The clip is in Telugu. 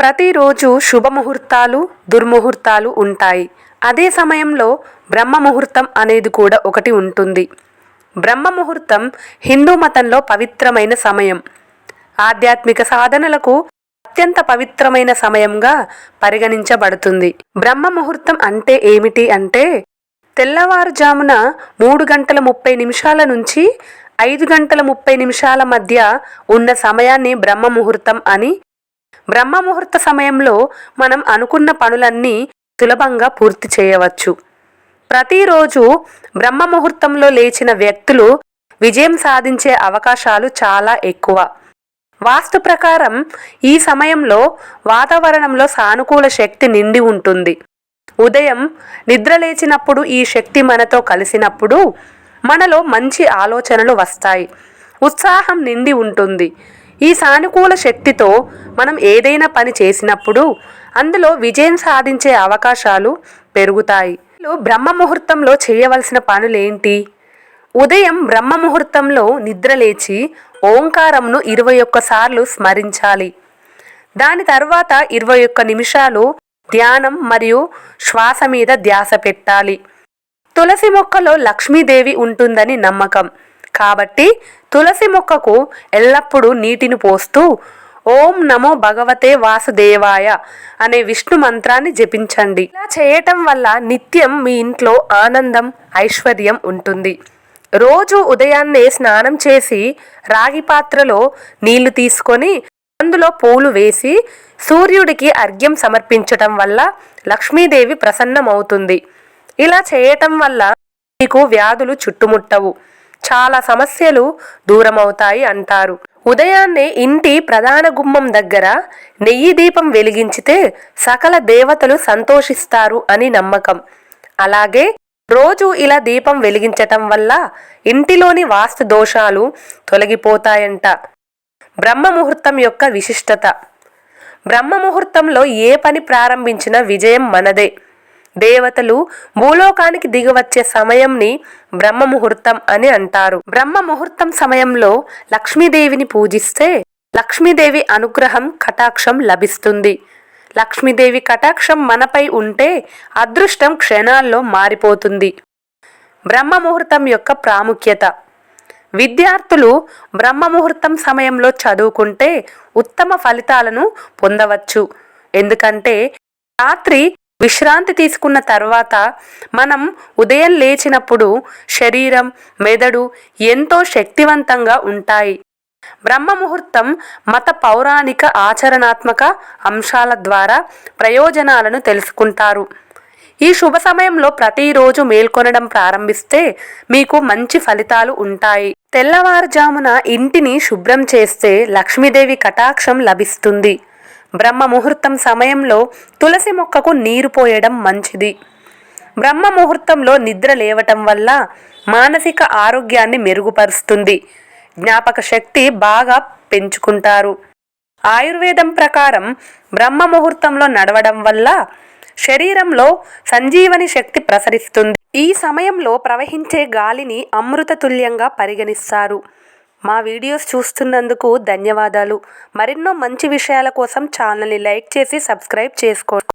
ప్రతిరోజు శుభముహూర్తాలు దుర్ముహూర్తాలు ఉంటాయి. అదే సమయంలో బ్రహ్మ ముహూర్తం అనేది కూడా ఒకటి ఉంటుంది. బ్రహ్మ ముహూర్తం హిందూ మతంలో పవిత్రమైన సమయం. ఆధ్యాత్మిక సాధనలకు అత్యంత పవిత్రమైన సమయంగా పరిగణించబడుతుంది. బ్రహ్మ ముహూర్తం అంటే ఏమిటి అంటే తెల్లవారుజామున 3:30 నుంచి 5:30 మధ్య ఉన్న సమయాన్ని బ్రహ్మ ముహూర్తం అని. బ్రహ్మ ముహూర్త సమయంలో మనం అనుకున్న పనులన్నీ సులభంగా పూర్తి చేయవచ్చు. ప్రతిరోజు బ్రహ్మ ముహూర్తంలో లేచిన వ్యక్తులు విజయం సాధించే అవకాశాలు చాలా ఎక్కువ. వాస్తు ప్రకారం ఈ సమయంలో వాతావరణంలో సానుకూల శక్తి నిండి ఉంటుంది. ఉదయం నిద్ర లేచినప్పుడు ఈ శక్తి మనతో కలిసినప్పుడు మనలో మంచి ఆలోచనలు వస్తాయి, ఉత్సాహం నిండి ఉంటుంది. ఈ సానుకూల శక్తితో మనం ఏదైనా పని చేసినప్పుడు అందులో విజయం సాధించే అవకాశాలు పెరుగుతాయి. బ్రహ్మ ముహూర్తంలో చేయవలసిన పనులేంటి? ఉదయం బ్రహ్మ ముహూర్తంలో నిద్రలేచి ఓంకారంను 21 సార్లు స్మరించాలి. దాని తర్వాత 21 నిమిషాలు ధ్యానం మరియు శ్వాస మీద ధ్యాస పెట్టాలి. తులసి మొక్కలో లక్ష్మీదేవి ఉంటుందని నమ్మకం కాబట్టి తులసి మొక్కకు ఎల్లప్పుడూ నీటిని పోస్తూ ఓం నమో భగవతే వాసుదేవాయ అనే విష్ణు మంత్రాన్ని జపించండి. ఇలా చేయటం వల్ల నిత్యం మీ ఇంట్లో ఆనందం, ఐశ్వర్యం ఉంటుంది. రోజు ఉదయాన్నే స్నానం చేసి రాగి పాత్రలో నీళ్లు తీసుకొని అందులో పూలు వేసి సూర్యుడికి అర్ఘ్యం సమర్పించటం వల్ల లక్ష్మీదేవి ప్రసన్నమవుతుంది. ఇలా చేయటం వల్ల మీకు వ్యాధులు చుట్టుముట్టవు, చాలా సమస్యలు దూరమవుతాయి అంటారు. ఉదయాన్నే ఇంటి ప్రధాన గుమ్మం దగ్గర నెయ్యి దీపం వెలిగించితే సకల దేవతలు సంతోషిస్తారు అని నమ్మకం. అలాగే రోజు ఇలా దీపం వెలిగించటం వల్ల ఇంటిలోని వాస్తు దోషాలు తొలగిపోతాయంట. బ్రహ్మ ముహూర్తం యొక్క విశిష్టత. బ్రహ్మ ముహూర్తంలో ఏ పని ప్రారంభించినా విజయం మనదే. దేవతలు భూలోకానికి దిగివచ్చే సమయంని బ్రహ్మ ముహూర్తం అని అంటారు. బ్రహ్మ ముహూర్తం సమయంలో లక్ష్మీదేవిని పూజిస్తే లక్ష్మీదేవి అనుగ్రహం, కటాక్షం లభిస్తుంది. లక్ష్మీదేవి కటాక్షం మనపై ఉంటే అదృష్టం క్షణాల్లో మారిపోతుంది. బ్రహ్మ ముహూర్తం యొక్క ప్రాముఖ్యత. విద్యార్థులు బ్రహ్మ ముహూర్తం సమయంలో చదువుకుంటే ఉత్తమ ఫలితాలను పొందవచ్చు. ఎందుకంటే రాత్రి విశ్రాంతి తీసుకున్న తర్వాత మనం ఉదయం లేచినప్పుడు శరీరం, మెదడు ఎంతో శక్తివంతంగా ఉంటాయి. బ్రహ్మ ముహూర్తం మత, పౌరాణిక, ఆచరణాత్మక అంశాల ద్వారా ప్రయోజనాలను తెలుసుకుంటారు. ఈ శుభ సమయంలో ప్రతిరోజు మేల్కొనడం ప్రారంభిస్తే మీకు మంచి ఫలితాలు ఉంటాయి. తెల్లవారుజామున ఇంటిని శుభ్రం చేస్తే లక్ష్మీదేవి కటాక్షం లభిస్తుంది. బ్రహ్మ ముహూర్తం సమయంలో తులసి మొక్కకు నీరు పోయడం మంచిది. బ్రహ్మ ముహూర్తంలో నిద్ర లేవటం వల్ల మానసిక ఆరోగ్యాన్ని మెరుగుపరుస్తుంది. జ్ఞాపక శక్తి బాగా పెంచుకుంటారు. ఆయుర్వేదం ప్రకారం బ్రహ్మ ముహూర్తంలో నడవడం వల్ల శరీరంలో సంజీవని శక్తి ప్రసరిస్తుంది. ఈ సమయంలో ప్రవహించే గాలిని అమృత తుల్యంగా పరిగణిస్తారు. మా వీడియోస్ చూస్తున్నందుకు ధన్యవాదాలు. మరెన్నో మంచి విషయాల కోసం ఛానల్ని లైక్ చేసి సబ్స్క్రైబ్ చేసుకోండి.